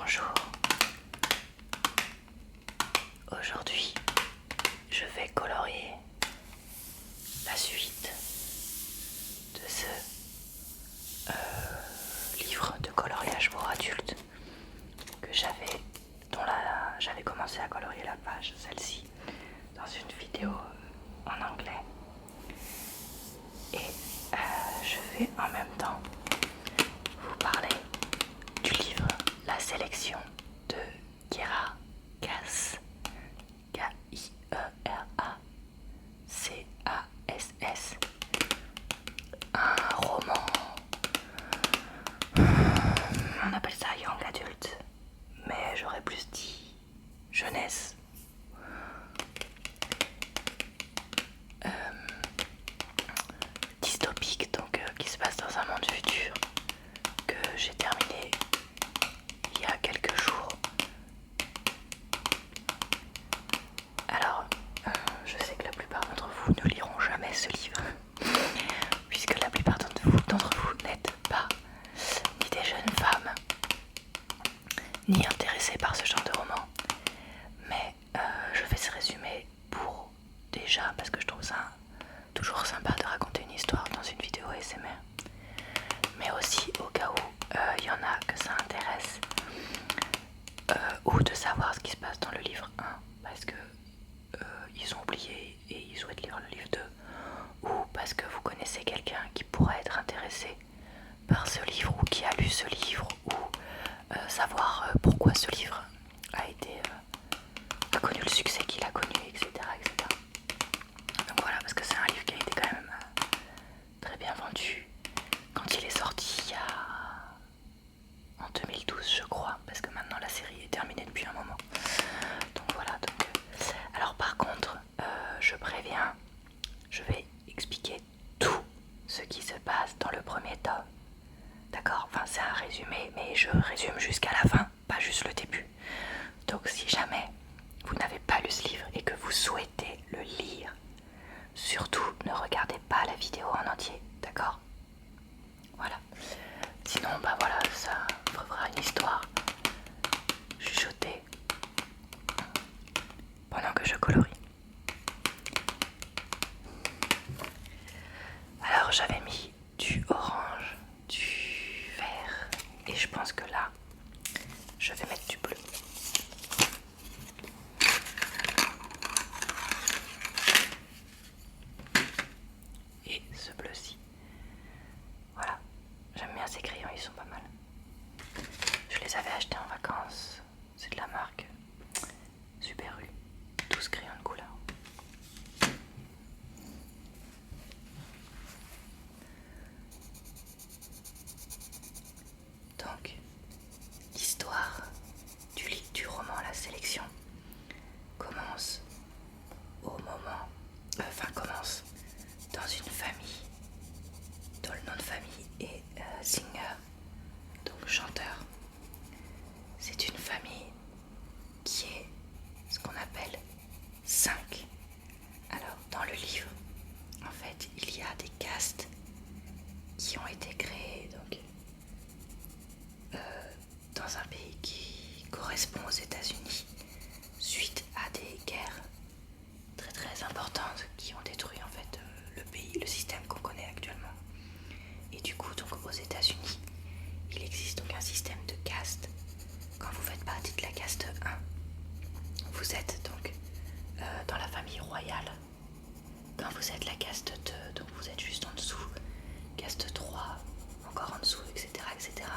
Bonjour. Aujourd'hui, je vais colorier la suite de ce livre de coloriage pour adultes que j'avais commencé à colorier la page, celle-ci, dans une vidéo en anglais. Et je vais en même temps vous parler du livre La sélection de Kiera Cass, K-I-E-R-A-C-A-S-S, un roman, on appelle ça young adult, mais j'aurais plus dit jeunesse. Dystopique, donc qui se passe dans un monde futur que j'ai terminé il y a quelques jours. Alors, je sais que la plupart d'entre vous ne liront jamais ce livre, puisque la plupart d'entre vous n'êtes pas ni des jeunes femmes, ni intéressés par ce genre de roman. Mais je fais ce résumé pour déjà, parce que je trouve ça toujours sympa de raconter une histoire dans une vidéo ASMR, mais aussi au cas où il y en a que ça intéresse, ou de savoir ce qui se passe dans le livre 1, parce que ils ont oublié et ils souhaitent lire le livre 2, ou parce que vous connaissez quelqu'un qui pourrait être intéressé par ce livre ou qui a lu ce livre, ou savoir pourquoi ce livre a connu le succès qu'il a connu, etc., etc. Donc voilà, parce que c'est un livre qui a été quand même très bien vendu quand il est sorti en 2012, je crois, parce que maintenant la série est terminée depuis un moment. Donc voilà. Alors par contre, je préviens, je vais expliquer tout ce qui se passe dans le premier tome. D'accord? Enfin, c'est un résumé, mais je résume jusqu'à la fin, pas juste le début. Donc si jamais vous n'avez pas lu ce livre et que vous souhaitez le lire, surtout ne regardez pas la vidéo en entier, d'accord? Voilà. Sinon, bah voilà, ça fera une histoire chuchotée pendant que je colorie. Alors j'avais mis du orange, du vert, et je pense que là, je vais mettre du bleu. Et ce bleu-ci. Voilà, j'aime bien ces crayons, ils sont pas mal. Je les avais achetés en vacances, c'est de la marque Super U, 12 crayons de couleur. Donc, l'histoire du roman La sélection commence commence dans une famille dont le nom de famille est Singer, donc chanteur. C'est une famille qui est ce qu'on appelle 5. Alors dans le livre, en fait, il y a des castes qui ont été créés donc dans un pays qui correspond aux États-Unis suite à des guerres très très importantes qui ont détruit en fait le pays, le système qu'on connaît actuellement. Et du coup, donc aux États-Unis, il existe donc un système de caste. Quand vous faites partie de la caste 1, vous êtes donc dans la famille royale. Quand vous êtes la caste 2, donc vous êtes juste en dessous. Caste 3, encore en dessous, etc. etc.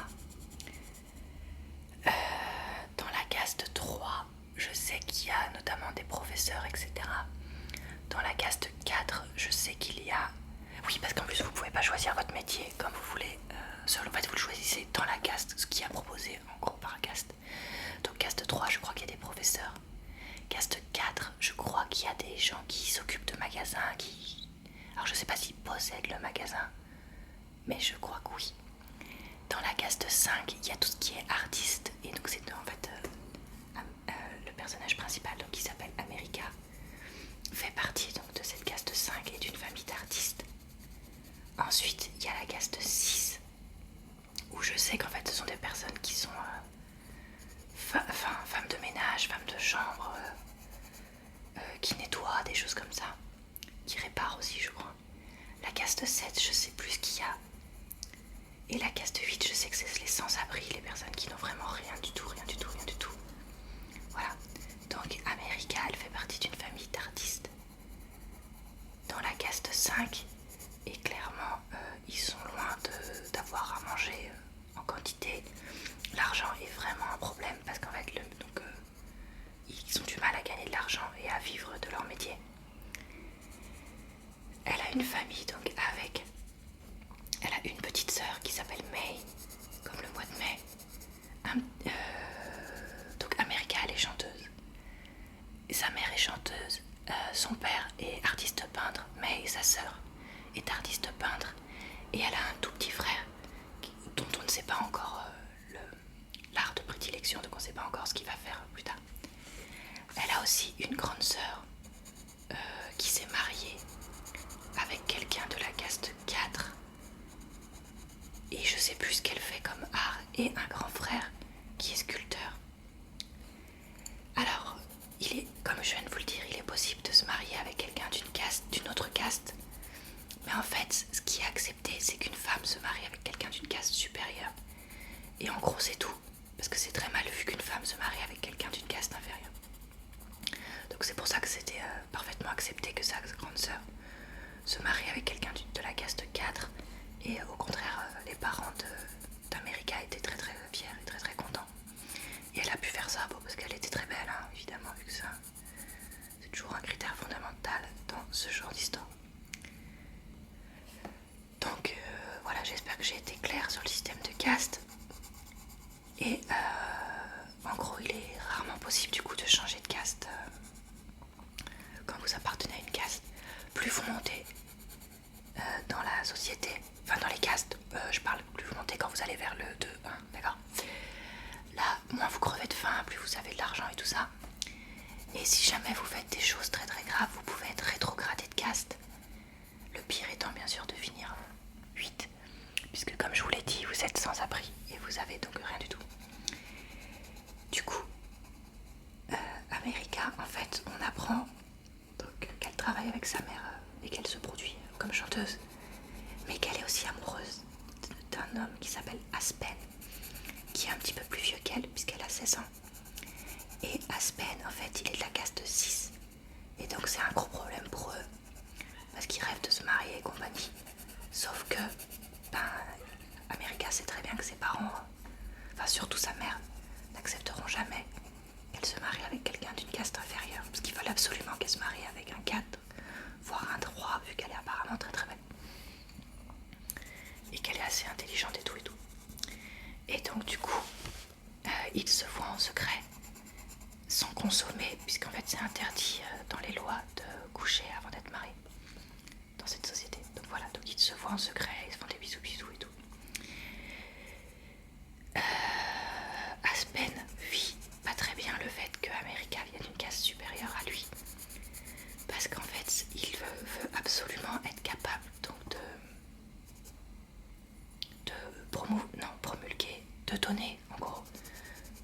Dans la caste 3, je sais qu'il y a notamment des professeurs, etc. Dans la caste 4, je sais qu'il y a... Oui, parce qu'en plus, vous pouvez pas choisir votre métier comme vous voulez. Seul, en fait, vous le choisissez dans la caste, ce qui est proposé en gros par caste. Donc caste 3, je crois qu'il y a des professeurs. Caste 4, je crois qu'il y a des gens qui s'occupent de magasins, Alors je sais pas s'ils possèdent le magasin, mais je crois que oui. Dans la caste 5, il y a tout ce qui est artiste, et donc c'est en fait le personnage principal, donc qui s'appelle America, fait partie donc de cette caste 5 et d'une famille d'artistes. Ensuite, il y a la caste 6, où je sais qu'en fait ce sont des personnes qui sont femme de ménage, femme de chambre, qui nettoie, des choses comme ça, qui répare aussi je crois. La caste 7, je sais plus ce qu'il y a. Et la caste 8, je sais que c'est les sans-abri, les personnes qui n'ont vraiment rien du tout, rien du tout, rien du tout. Voilà. Donc America, elle fait partie d'une famille d'artistes. Dans la caste 5, et clairement, ils sont loin d'avoir à manger en quantité. L'argent est vraiment un problème parce qu'en fait, ils ont du mal à gagner de l'argent et à vivre de leur métier. Elle a une famille donc avec... Elle a une petite sœur qui s'appelle May, comme le mois de mai. Donc America, elle est chanteuse. Sa mère est chanteuse. Son père est artiste peintre. May, sa sœur, est artiste peintre. Et elle a un tout petit frère dont on ne sait pas encore l'art de prédilection, donc on ne sait pas encore ce qu'il va faire plus tard. Elle a aussi une grande sœur qui s'est mariée avec quelqu'un de la caste 4. Et je sais plus ce qu'elle fait comme art. Et un grand frère qui est sculpteur. Alors, comme je viens de vous le dire, il est possible de se marier avec quelqu'un d'une autre caste. Mais en fait, ce qui est accepté, c'est qu'une femme se marie avec quelqu'un d'une caste supérieure. Et en gros, c'est tout. Parce que c'est très mal vu qu'une femme se marie avec quelqu'un d'une caste inférieure. Donc c'est pour ça que c'était parfaitement accepté que sa grande sœur se marie avec quelqu'un de la caste 4. Et au contraire, les parents d'America étaient très très fiers et très très contents. Et elle a pu faire ça parce qu'elle était très belle, hein, évidemment, vu que ça, c'est toujours un critère fondamental dans ce genre d'histoire. Donc voilà, j'espère que j'ai été claire sur le système de caste. Et en gros, il est rarement possible du coup de changer de caste quand vous appartenez à une caste. Plus vous montez dans la société, enfin dans les castes, je parle, plus vous montez quand vous allez vers le 2, 1, d'accord. Là, moins vous crevez de faim, plus vous avez de l'argent et tout ça. Et si jamais vous faites des choses très très graves, vous pouvez être rétrogradé de caste. Le pire étant bien sûr de finir 8, puisque comme je vous l'ai dit, vous êtes sans abri et vous avez donc rien du tout. Du coup, America, en fait, on apprend qu'elle travaille avec sa mère et qu'elle se produit comme chanteuse, mais qu'elle est aussi amoureuse d'un homme qui s'appelle Aspen, qui est un petit peu plus vieux qu'elle puisqu'elle a 16 ans. Et Aspen, en fait, il est de la caste 6. Et donc c'est un gros problème pour eux, parce qu'ils rêvent de se marier et compagnie. Sauf que, America sait très bien que ses parents, enfin surtout sa mère, n'accepteront jamais qu'elle se marie avec quelqu'un d'une caste inférieure, parce qu'ils veulent absolument qu'elle se marie avec un 4, voire un 3, vu qu'elle est apparemment très très belle. Et qu'elle est assez intelligente et tout et tout. Et donc du coup, ils se voient en secret, sans consommer, puisqu'en fait c'est interdit dans les lois de coucher avant d'être marié dans cette société. Donc voilà, donc ils se voient en secret, ils se font des bisous et tout. Aspen vit pas très bien le fait que America vienne d'une caste supérieure à lui, parce qu'en fait il veut absolument être capable donc promulguer, de donner en gros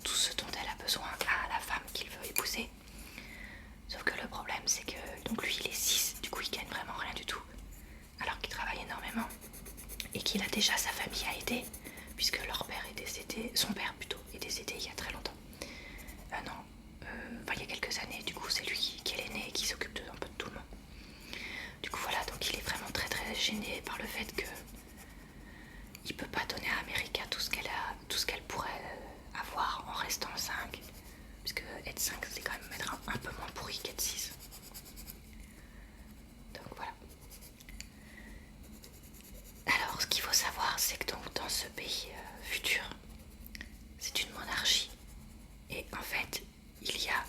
tout ce dont elle a besoin à la femme qu'il veut épouser. Sauf que le problème c'est que donc lui il est 6, du coup il gagne vraiment rien du tout, alors qu'il travaille énormément et qu'il a déjà sa famille à aider, puisque leur père est décédé, son père plutôt est décédé il y a très longtemps. Il y a quelques années, du coup c'est lui qui est l'aîné et qui s'occupe un peu de tout le monde. Du coup voilà, donc il est vraiment très très gêné par le fait que il peut pas donner à America tout ce qu'elle pourrait avoir en restant 5, puisque être 5 c'est quand même être un peu moins pourri qu'être 6. Donc voilà. Alors ce qu'il faut savoir, c'est que donc dans ce pays futur, c'est une monarchie, et en fait il y a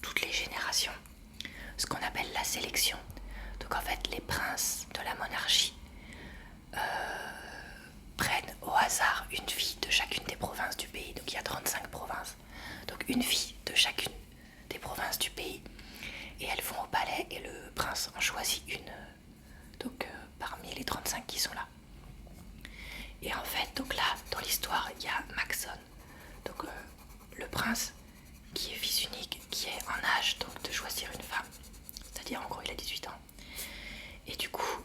toutes les générations ce qu'on appelle la sélection. Donc en fait les princes de la monarchie prennent au hasard une fille de chacune des provinces du pays. Donc il y a 35 provinces, donc une fille de chacune des provinces du pays, et elles vont au palais et le prince en choisit une parmi les 35 qui sont là. Et en fait donc là là, dans l'histoire, il y a Maxon, donc le prince qui est fils unique, qui est en âge donc de choisir une femme, c'est-à-dire en gros il a 18 ans. Et du coup,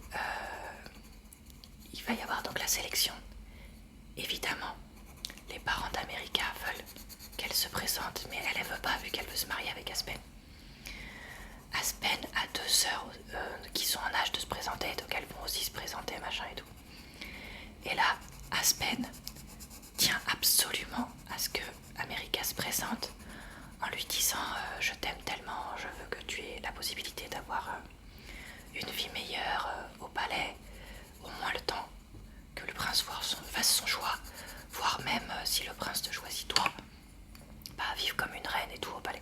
il va y avoir donc la sélection. Évidemment, les parents d'America veulent qu'elle se présente, mais elle ne veut pas vu qu'elle veut se marier avec Aspen. Aspen a 2 sœurs qui sont en âge de se présenter, donc elles vont aussi se présenter, machin et tout. Et là, Aspen tient absolument à ce que America se présente en lui disant je t'aime tellement, je veux que tu aies la possibilité d'avoir une vie meilleure au palais, au moins le temps que le prince fasse son choix, voire même si le prince te choisit toi, bah vivre comme une reine et tout au palais.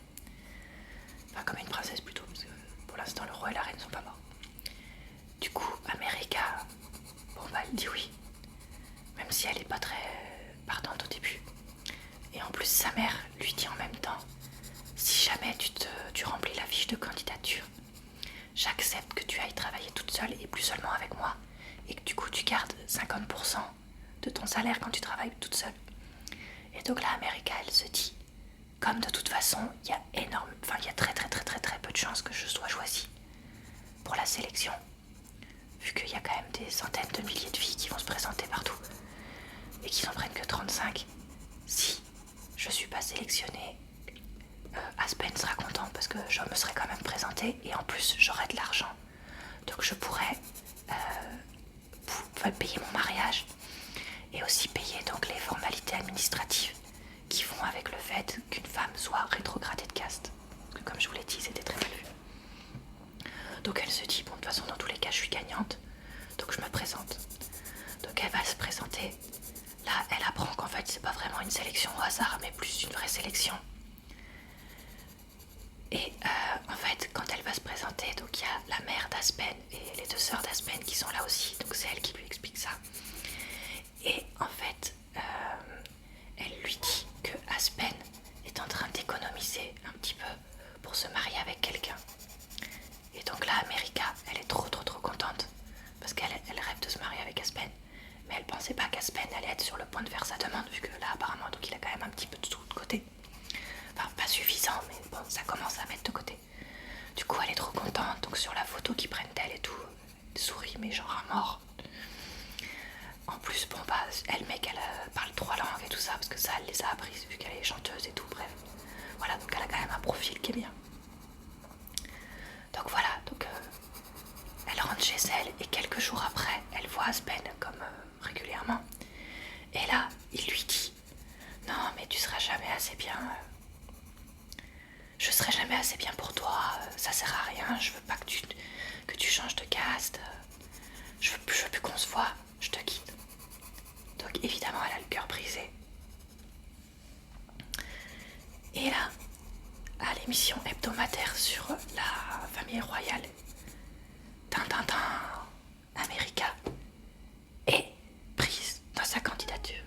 Enfin comme une princesse plutôt, parce que pour l'instant le roi et la reine ne sont pas morts. Du coup, America, bon bah elle dit oui, même si elle est pas très partante au début. Et en plus sa mère lui dit en même temps, si jamais tu remplis la fiche de candidature, j'accepte que tu ailles travailler toute seule et plus seulement avec moi, et que du coup tu gardes 50% de ton salaire quand tu travailles toute seule. Et donc là, America, elle se dit, comme de toute façon, il y a très peu de chances que je sois choisie pour la sélection, vu qu'il y a quand même des centaines de milliers de filles qui vont se présenter partout, et qui n'en prennent que 35. Si je suis pas sélectionnée, Aspen sera content parce que je me serais quand même présentée et en plus j'aurais de l'argent. Donc je pourrais payer mon mariage et aussi payer donc les formalités administratives qui vont avec le fait qu'une femme soit rétrogradée de caste. Parce que comme je vous l'ai dit, c'était très mal vu. Donc elle se dit, bon de toute façon dans tous les cas je suis gagnante, donc je me présente. Donc elle va se présenter. Là elle apprend qu'en fait c'est pas vraiment une sélection au hasard mais plus une vraie sélection. Et en fait, quand elle va se présenter, donc il y a la mère d'Aspen et les 2 sœurs d'Aspen qui sont là aussi, donc c'est elle qui lui explique ça. Et en fait, elle lui dit que Aspen est en train d'économiser un petit peu pour se marier avec quelqu'un. Et donc là, America, elle est trop contente parce qu'elle rêve de se marier avec Aspen. Mais elle pensait pas qu'Aspen allait être sur le point de faire sa demande, vu que là, apparemment, donc il a quand même un petit peu de sous de côté. Enfin, pas suffisant, mais bon, ça commence à mettre de côté. Du coup, elle est trop contente. Donc, sur la photo qu'ils prennent d'elle et tout, elle sourit, mais genre à mort. En plus, bon, bah, elle, mec, elle parle 3 langues et tout ça, parce que ça, elle les a apprises, vu qu'elle est chanteuse et tout, bref. Voilà, donc elle a quand même un profil qui est bien. Donc voilà, donc elle rentre chez elle et quelques jours après, elle voit Aspen comme régulièrement. Et là, il lui dit, non, mais tu seras jamais assez bien. Je serai jamais assez bien pour toi, ça sert à rien, je veux pas que tu changes de caste, je veux plus qu'on se voit, je te quitte. Donc évidemment elle a le cœur brisé. Et là, à l'émission hebdomadaire sur la famille royale, Tintintin, America est prise dans sa candidature.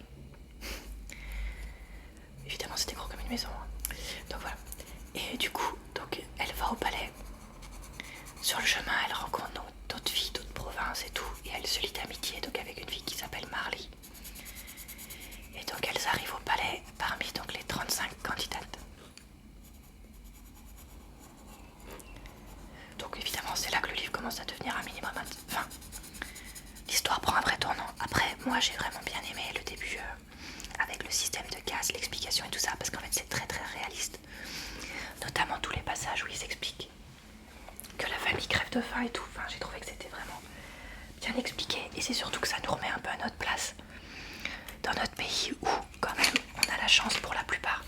Évidemment c'était gros comme une maison, hein. Donc voilà. Et du coup, donc, elle va au palais. Sur le chemin, elle rencontre donc d'autres filles, d'autres provinces et tout. Et elle se lie d'amitié donc, avec une fille qui s'appelle Marley. Et donc elles arrivent au palais parmi donc, les 35 candidates. Donc évidemment, c'est là que le livre commence à devenir un minimum... Enfin, l'histoire prend un vrai tournant. Après, moi j'ai vraiment bien aimé le début avec le système de caste, l'explication et tout ça. Parce qu'en fait, c'est très réaliste. Notamment tous les passages où ils expliquent que la famille crève de faim et tout. Enfin, j'ai trouvé que c'était vraiment bien expliqué. Et c'est surtout que ça nous remet un peu à notre place dans notre pays où, quand même, on a la chance pour la plupart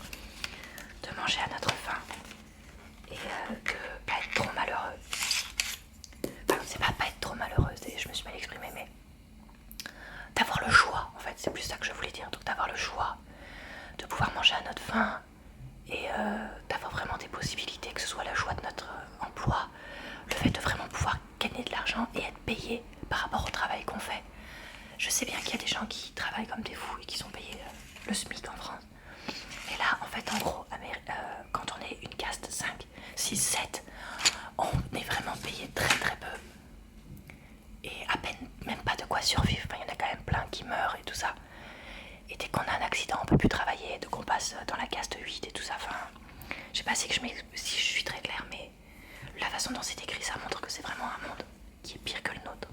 de manger à notre faim et de pas être trop malheureux. Enfin, c'est pas être trop malheureuse, je me suis mal exprimée, mais d'avoir le choix, en fait, c'est plus ça que je voulais dire. Donc d'avoir le choix de pouvoir manger à notre faim et d'avoir vraiment des possibilités, que ce soit le choix de notre emploi, le fait de vraiment pouvoir gagner de l'argent et être payé par rapport au travail qu'on fait. Je sais bien qu'il y a des gens qui travaillent comme des fous et qui sont payés le SMIC en France. Et là, en fait, en gros, quand on est une caste 5, 6, 7, on est vraiment payé très peu. Et à peine même pas de quoi survivre. Enfin, il y en a quand même plein qui meurent et tout ça. peut plus travailler, donc on passe dans la caste 8 et tout ça. Enfin, je sais pas si si je suis très claire, mais la façon dont c'est écrit, ça montre que c'est vraiment un monde qui est pire que le nôtre.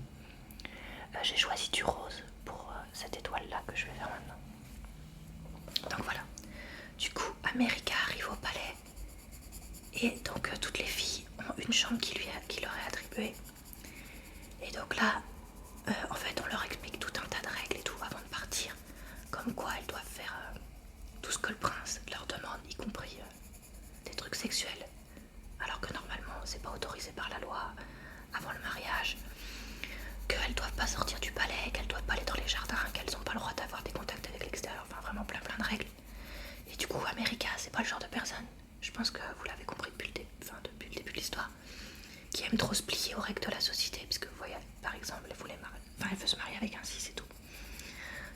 J'ai choisi du rose pour cette étoile-là que je vais faire maintenant. Donc voilà. Du coup, America arrive au palais. Et donc toutes les filles ont une chambre qui leur est attribuée. Et donc là, en fait, on leur explique tout un tas de règles et tout avant de partir. Comme quoi elles doivent faire tout ce que le prince leur demande, y compris des trucs sexuels. Alors que normalement, c'est pas autorisé par la loi avant le mariage. Qu'elles doivent pas sortir du palais, qu'elles doivent pas aller dans les jardins, qu'elles ont pas le droit d'avoir des contacts avec l'extérieur. Enfin, vraiment plein de règles. Et du coup, America, c'est pas le genre de personne, je pense que vous l'avez compris depuis le début de l'histoire, qui aime trop se plier aux règles de la société, puisque vous voyez, par exemple, elle veut se marier avec un 6 et tout.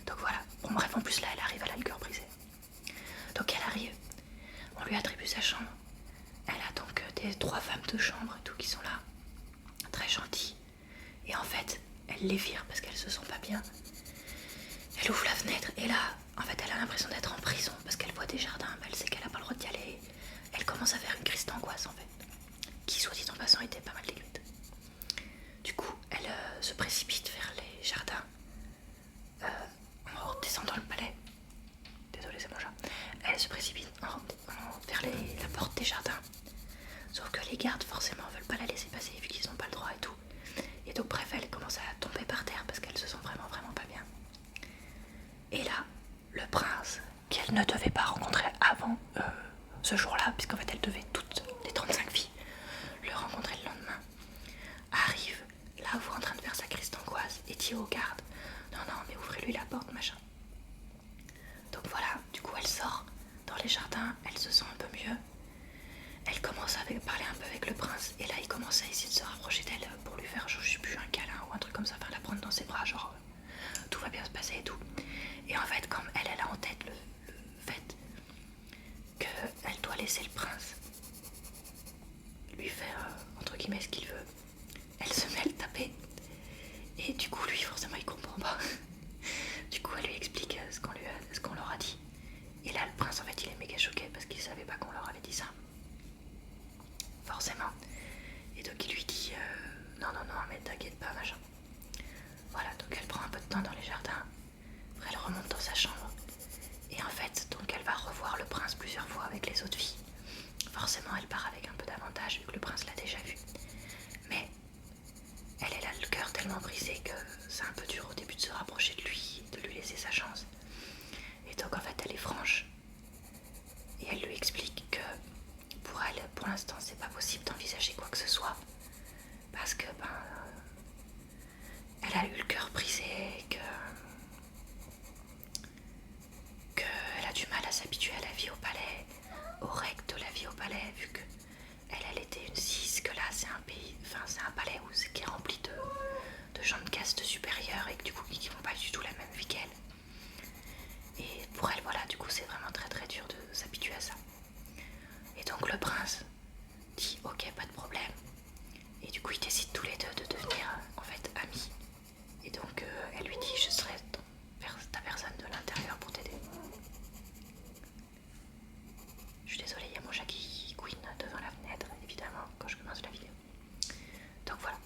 Donc voilà, bon bref, en plus là, elle arrive, elle a le cœur brisé. Donc elle arrive, on lui attribue sa chambre. Elle a donc des 3 femmes de chambre et tout qui sont là, très gentilles. Et en fait, elle les vire parce qu'elle se sent pas bien. Elle ouvre la fenêtre et là, en fait, elle a l'impression d'être en prison parce qu'elle voit des jardins, mais elle sait qu'elle a pas le droit d'y aller. Elle commence à faire une crise d'angoisse en fait, qui soit dit en passant était pas mal dégueulasse. Du coup, elle se précipite vers les jardins en descendant le palais. Désolée, c'est mon chat. Elle se précipite vers la porte des jardins. Sauf que les gardes, forcément, veulent pas la laisser passer vu qu'ils n'ont pas le droit et tout. Et donc, bref, elle commence à tomber par terre parce qu'elle se sent vraiment pas bien. Et là, le prince, qu'elle ne devait pas rencontrer avant ce jour-là, puisqu'en fait, elle devait toutes les 35 filles le rencontrer le lendemain, arrive là où elle est en train de faire sa crise d'angoisse et dit aux gardes non, mais ouvrez-lui la porte, machin. Donc voilà, du coup, elle sort dans les jardins, elle se sent un peu mieux. Elle commence à parler un peu avec le prince et là il commence à essayer de se rapprocher d'elle pour lui faire, je sais plus, un câlin ou un truc comme ça, enfin la prendre dans ses bras, genre tout va bien se passer et tout. Et en fait, comme elle a en tête le fait qu'elle doit laisser le prince lui faire entre guillemets ce qu'il veut, elle se met à le taper. Et du coup, lui, forcément, il comprend pas. Du coup, elle lui explique ce qu'on leur a dit. Et là, le prince, en fait, il est méga choqué parce qu'il savait pas qu'on leur avait dit ça. Forcément. Et donc, il lui dit non, mais t'inquiète pas, machin. Voilà, donc elle prend un peu de temps dans les jardins. Après, elle remonte dans sa chambre. Et en fait, donc, elle va revoir le prince plusieurs fois avec les autres filles. Forcément, elle part avec un peu d'avantage vu que le prince l'a déjà vu. Mais elle a le cœur tellement brisé que c'est un peu dur au début de se rapprocher de lui, de lui laisser sa chance. Et donc en fait elle est franche et elle lui explique que pour elle, pour l'instant, c'est pas possible d'envisager quoi que ce soit parce que elle a eu le cœur brisé, qu'elle a du mal à s'habituer à la vie au palais, aux règles de la vie au palais, vu que elle était une 6, que là c'est un pays, enfin c'est un palais qui est rempli de gens de caste supérieure et que du coup qui n'ont pas du tout la même vie qu'elle. Et pour elle, voilà, du coup c'est vraiment très dur de s'habituer à ça. Et donc le prince dit ok, pas de problème. Et du coup ils décident tous les deux de devenir en fait amis. Et donc elle lui dit je serai ta personne de l'intérieur pour t'aider. Je suis désolée, il y a mon chat qui couine devant la fenêtre, évidemment, quand je commence la vidéo. Donc voilà.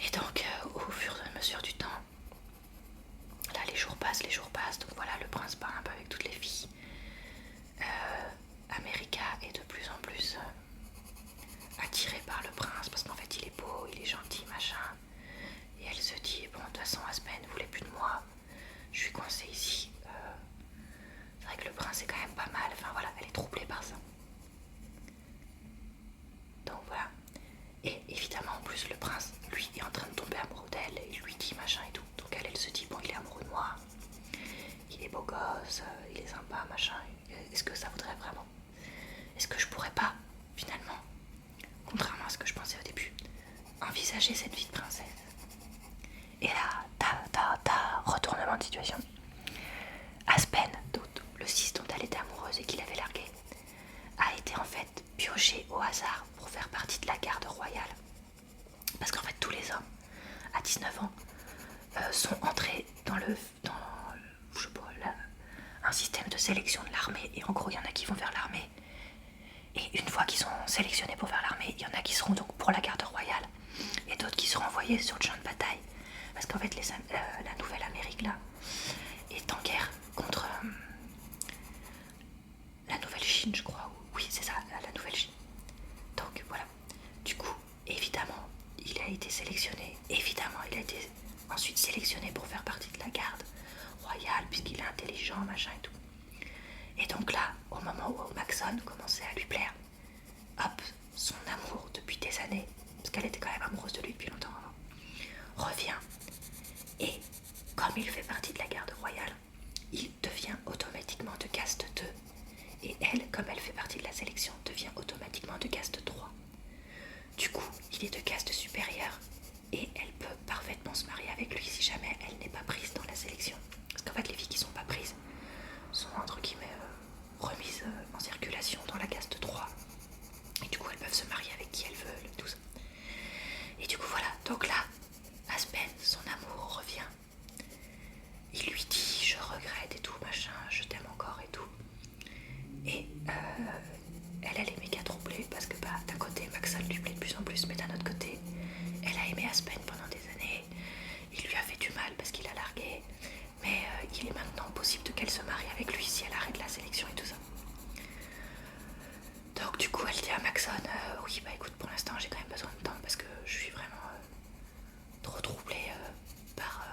Et donc au fur et à mesure du temps, là les jours passent, donc voilà, le prince part un peu avec toutes les filles. America est de plus en plus attirée par le prince parce qu'en fait il est beau, il est gentil, machin. Et elle se dit bon, de toute façon Aspen ne voulait plus de moi, je suis coincée ici. C'est vrai que le prince est quand même pas mal, enfin voilà, elle est troublée par ça. Donc voilà. Et évidemment en plus le prince, lui, est en train de tomber amoureux d'elle et il lui dit machin et tout. Donc elle se dit bon, il est amoureux de moi, il est beau gosse, il est sympa, machin. Est-ce que ça voudrait vraiment? Est-ce que je pourrais pas, finalement, contrairement à ce que je pensais au début, envisager cette vie de princesse? Et là, retournement de situation. Aspen, le 6 dont elle était amoureuse et qu'il avait largué, a été en fait pioché au hasard pour faire partie de la garde royale. Parce qu'en fait tous les hommes à 19 ans sont entrés dans je sais pas, un système de sélection de l'armée. Et en gros, il y en a qui vont vers l'armée. Et une fois qu'ils sont sélectionnés pour faire l'armée, il y en a qui seront donc pour la garde royale et d'autres qui seront envoyés sur le champ de bataille. Parce qu'en fait, la Nouvelle-Amérique, là, est en guerre contre la Nouvelle-Chine, je crois. Oui, c'est ça, la Nouvelle-Chine. Donc, voilà. Du coup, évidemment, il a été sélectionné. Évidemment, il a été ensuite sélectionné pour faire partie de la garde royale, puisqu'il est intelligent, machin et tout. Et donc là, au moment où Maxon commençait à lui plaire, hop, son amour depuis des années, parce qu'elle était quand même amoureuse de lui depuis longtemps avant, revient. Et comme il fait partie de la garde royale, il devient automatiquement de caste 2. Et elle, comme elle fait partie de la sélection, devient automatiquement de caste 3. Du coup, il est de caste supérieure et elle peut parfaitement se marier avec lui si jamais elle n'est pas prise dans la sélection. Parce qu'en fait, les filles qui sont pas prises sont entre guillemets remises en circulation dans la caste 3. Et du coup, elles peuvent se marier avec qui elles veulent, tout ça. Et du coup, voilà. Donc là, Aspen, son amour revient. Il lui dit, je regrette et tout, machin, je t'aime encore et tout. Et elle est méga troublée parce que d'un côté, Maxon lui plaît de plus en plus, mais d'un autre côté, elle a aimé Aspen pendant des années. Il lui a fait du mal parce qu'il a largué. Mais il est maintenant possible qu'elle se marie avec lui si elle arrête la sélection et tout ça. Donc du coup elle dit à Maxon, oui écoute, pour l'instant j'ai quand même besoin de temps parce que je suis vraiment trop troublée par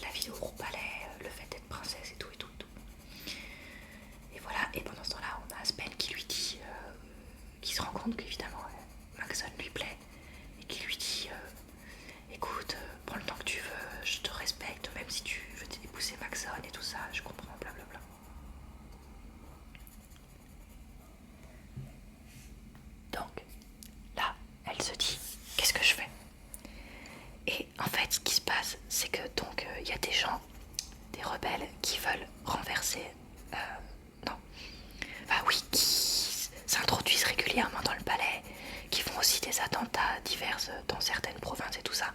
la vie au palais, le fait d'être princesse et tout et tout et tout. Et voilà, et pendant ce temps-là on a Aspen qui lui dit, qui se rend compte qu'évidemment Maxon lui plaît et qui lui dit, écoute, prends le temps que tu veux, je te respecte même si tu veux épouser Maxon et tout ça, je comprends, blablabla. Donc là, elle se dit, qu'est-ce que je fais? Et en fait, ce qui se passe, c'est que donc y a des gens, des rebelles qui veulent renverser, qui s'introduisent régulièrement dans le palais, qui font aussi des attentats divers dans certaines provinces et tout ça.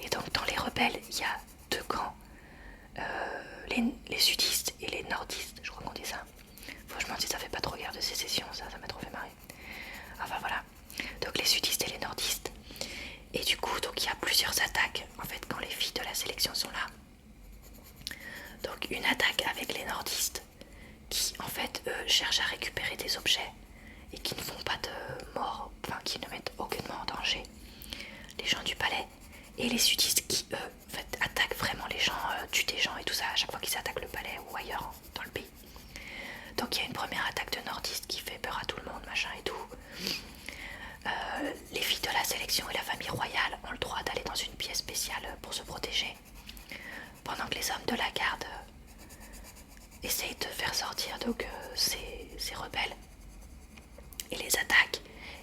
Et donc dans les rebelles, il y a deux camps, les sudistes et les nordistes, je crois qu'on dit ça. Faut que je me demande si ça fait pas trop guerre de sécession, ça m'a trop fait marrer. Enfin voilà, donc les sudistes et les nordistes. Et du coup, donc il y a plusieurs attaques en fait quand les filles de la sélection sont là. Donc une attaque avec les nordistes qui en fait cherchent à récupérer des objets et qui ne font pas de mort, enfin qui ne mettent aucunement en danger les gens du palais. Et les sudistes qui eux en fait attaquent vraiment les gens, tuent des gens et tout ça à chaque fois qu'ils attaquent le palais ou ailleurs dans le pays. Donc il y a une première attaque de nordistes qui fait peur à tout le monde, machin et tout. Les filles de la sélection et la famille royale ont le droit d'aller dans une pièce spéciale pour se protéger, pendant que les hommes de la garde essayent de faire sortir donc ces rebelles et les attaquent.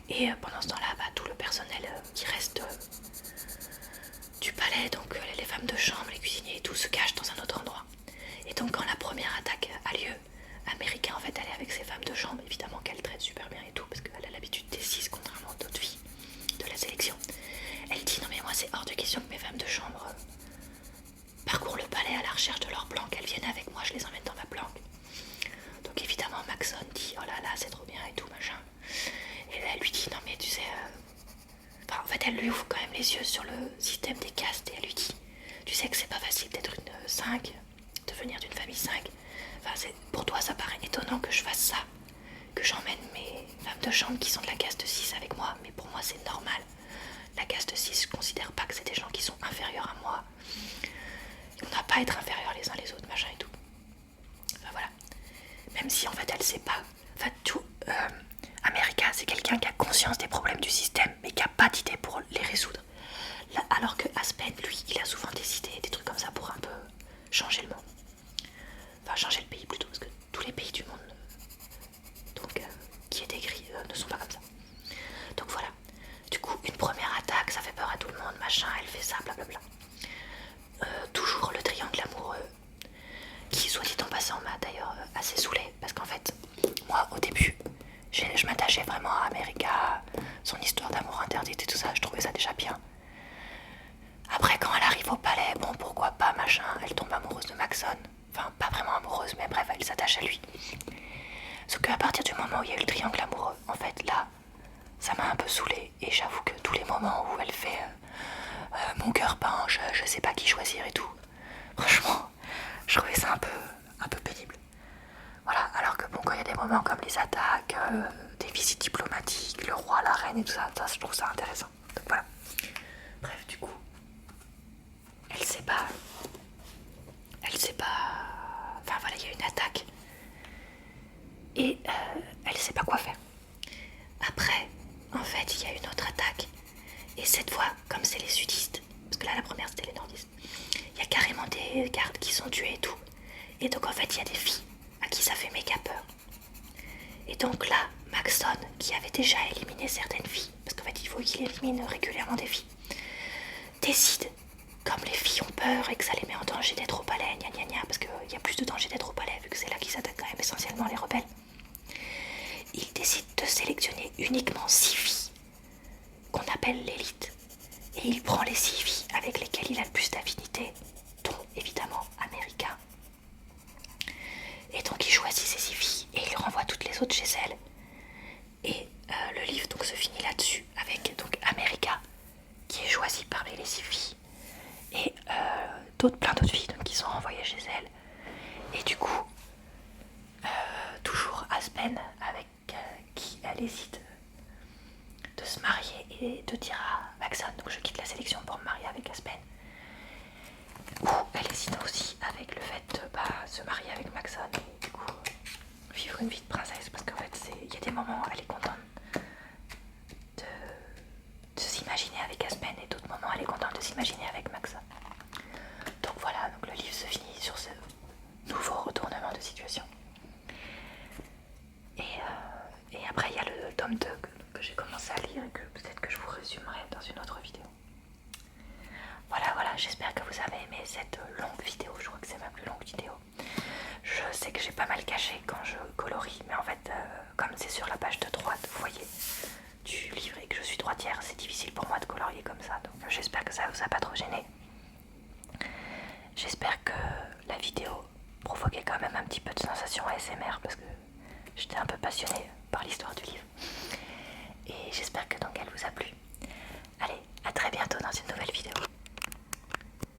Et pendant ce temps-là, tout le personnel qui reste du palais, donc les femmes de chambre, les cuisiniers et tout, se cachent dans un autre endroit. Et donc quand la première attaque a lieu, America en fait elle est avec ses femmes de chambre, évidemment qu'elle traite super bien et tout, parce qu'elle a l'habitude des 6 contrairement à d'autres filles de la sélection. Elle dit non mais moi c'est hors de question que mes femmes de chambre parcourent le palais à la recherche de leur planque, elles viennent avec moi, je les emmène dans ma planque. Donc évidemment Maxon dit oh là là c'est trop bien et tout machin. Et elle lui dit non mais tu sais, en fait elle lui ouvre quand même les yeux sur le système des castes et elle lui dit tu sais que c'est pas facile d'être une 5, de venir d'une famille 5. Enfin, pour toi ça paraît étonnant que je fasse ça, que j'emmène mes femmes de chambre qui sont de la caste 6 avec moi, mais pour moi c'est normal. La caste 6, je considère pas que c'est des gens qui sont inférieurs à moi. On n'a pas à être inférieurs les uns les autres, machin et tout. Enfin voilà. Même si en fait elle sait pas. Enfin tout. America c'est quelqu'un qui a conscience des problèmes du système, mais qui a pas d'idée pour les résoudre. Là, alors que Aspen, lui, il a souvent des idées, des trucs comme ça pour un peu changer le monde. Enfin changer le pays plutôt, parce que tous les pays du monde qui est décrit ne sont pas comme ça. Donc voilà. Du coup, une première attaque, ça fait peur à tout le monde, machin, elle fait ça, blablabla. Toujours le triangle amoureux, qui soit dit en passant m'a d'ailleurs assez saoulé, parce qu'en fait, moi au début, je m'attachais vraiment à America, son histoire d'amour interdite et tout ça, je trouvais ça déjà bien. Après quand elle arrive au palais, bon pourquoi pas machin, elle tombe amoureuse de Maxon, enfin pas vraiment amoureuse, amoureuse, mais bref, elle s'attache à lui. Sauf qu'à partir du moment où il y a eu le triangle amoureux, en fait là, ça m'a un peu saoulée. Et j'avoue que tous les moments où elle fait mon cœur penche, je sais pas qui choisir et tout, franchement, je trouvais ça un peu pénible. Voilà, alors que bon, quand il y a des moments comme les attaques, des visites diplomatiques, le roi, la reine et tout ça, je trouve ça intéressant. Donc voilà. Bref, du coup, elle sait pas. Enfin voilà, il y a une attaque. Et elle sait pas quoi faire. Après, en fait, il y a une autre attaque. Et cette fois, comme c'est les sudistes, parce que là, la première, c'était les nordistes, il y a carrément des gardes qui sont tués et tout. Et donc, en fait, il y a des filles à qui ça fait méga peur. Et donc là, Maxon, qui avait déjà éliminé certaines filles, parce qu'en fait, il faut qu'il élimine régulièrement des filles, décide, comme les filles ont peur et que ça les met en danger d'être au palais, gna gna gna, parce qu'il y a plus de danger d'être au palais, vu que c'est là qu'ils attaquent quand même essentiellement les rebelles, il décide de sélectionner uniquement 6 filles qu'on appelle l'élite. Et il prend les 6 filles avec lesquelles il a le plus d'affinité, dont évidemment America. Et donc il choisit ces 6 filles et il renvoie toutes les autres chez elle. Et le livre donc se finit là-dessus avec donc America qui est choisie parmi les 6 filles et plein d'autres filles donc, qui sont renvoyées chez elle. Et du coup, toujours Aspen avec qui elle hésite de se marier et de dire à Maxon, donc je quitte la sélection pour me marier avec Aspen. Ou elle hésite aussi avec le fait de se marier avec Maxon et du coup vivre une vie de princesse, parce qu'en fait il y a des moments où elle est contente de s'imaginer avec Aspen et d'autres moments elle est contente de s'imaginer avec Maxon. Donc voilà, donc le livre se finit sur ce nouveau retournement de situation. Et après il y a le tome 2 que j'ai commencé à lire et que peut-être que je vous résumerai dans une autre vidéo. Voilà, j'espère que vous avez aimé cette longue vidéo, je crois que c'est ma plus longue vidéo. Je sais que j'ai pas mal caché quand je colorie, mais en fait, comme c'est sur la page de droite, vous voyez, du livre et que je suis droitière, c'est difficile pour moi de colorier comme ça, donc j'espère que ça vous a pas trop gêné. J'espère que la vidéo provoquait quand même un petit peu de sensation ASMR parce que j'étais un peu passionnée par l'histoire du livre. Et j'espère que donc elle vous a plu. Allez, à très bientôt dans une nouvelle vidéo.